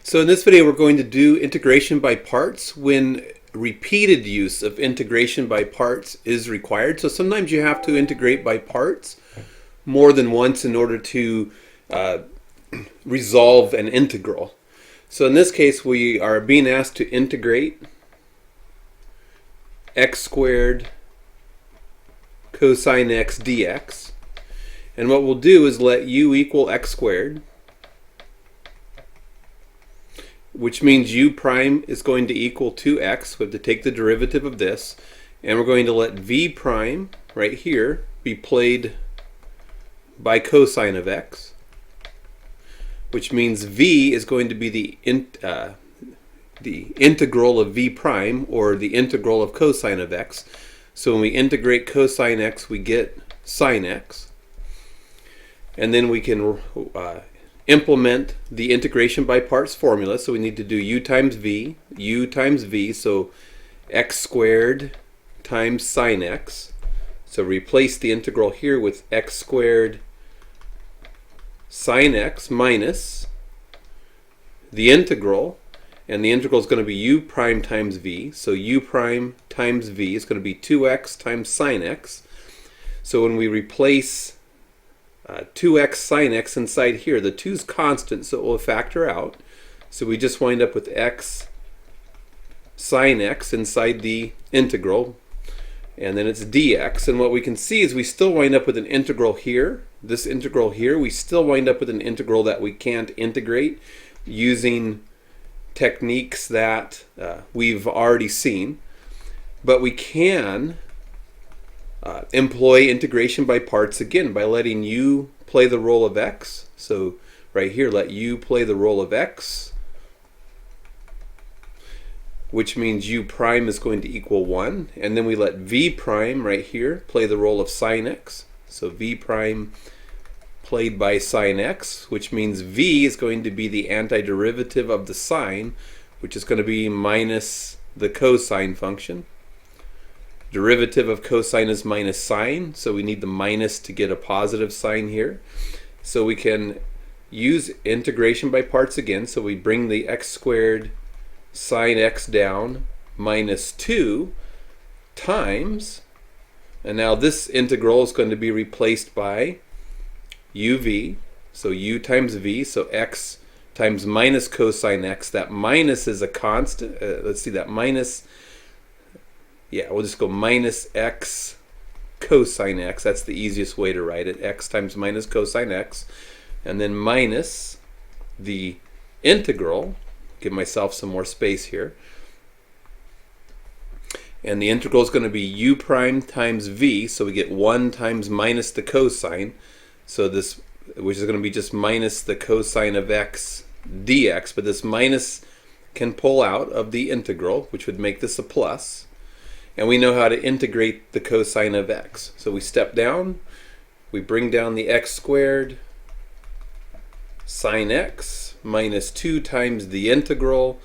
So in this video we're going to do integration by parts when repeated use of integration by parts is required. So sometimes you have to integrate by parts more than once in order to resolve an integral. So in this case we are being asked to integrate x squared cosine x dx. And what we'll do is let u equal x squared, which means u prime is going to equal 2x. We have to take the derivative of this, and we're going to let v prime right here be played by cosine of x, which means v is going to be the integral of v prime, or the integral of cosine of x. So when we integrate cosine x, we get sine x, and then we can implement the integration by parts formula. So we need to do u times v, so x squared times sine x. So replace the integral here with x squared sine x minus the integral, and the integral is going to be u prime times v. So u prime times v is going to be 2x times sine x. So when we replace 2x sine x inside here, the 2 is constant, so it will factor out. So we just wind up with x sine x inside the integral, and then it's dx. And what we can see is we still wind up with an integral here. This integral here, we still wind up with an integral that we can't integrate using techniques that we've already seen. But we can employ integration by parts again by letting u play the role of x. So right here, let u play the role of x, which means u prime is going to equal 1. And then we let v prime right here play the role of sine x. So v prime played by sine x, which means v is going to be the antiderivative of the sine, which is going to be minus the cosine function. Derivative of cosine is minus sine, so we need the minus to get a positive sign here. So we can use integration by parts again. So we bring the x squared sine x down minus 2 times, and now this integral is going to be replaced by uv, so u times v, so x times minus cosine x. That minus is a constant. Let's see, that minus, yeah, we'll just go minus x cosine x. That's the easiest way to write it. X times minus cosine x, and then minus the integral. Give myself some more space here. And the integral is going to be u prime times v, so we get 1 times minus the cosine. So this, which is going to be just minus the cosine of x dx, but this minus can pull out of the integral, which would make this a plus. And we know how to integrate the cosine of x. So we step down, we bring down the x squared sine x minus 2 times the integral,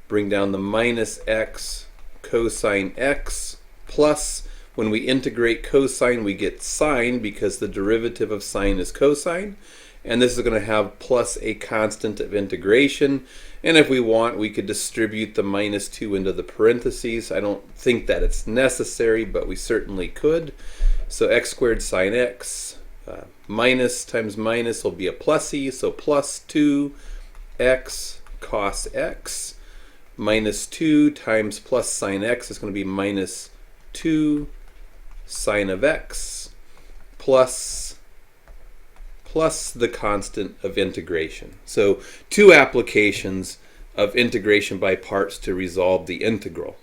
bring down the minus x cosine x, plus, when we integrate cosine we get sine because the derivative of sine is cosine. And this is going to have plus a constant of integration. And if we want, we could distribute the minus 2 into the parentheses. I don't think that it's necessary, but we certainly could. So x squared sine x minus times minus will be a plus e, so plus 2x cos x minus 2 times plus sine x is going to be minus 2 sine of x plus the constant of integration. So 2 applications of integration by parts to resolve the integral.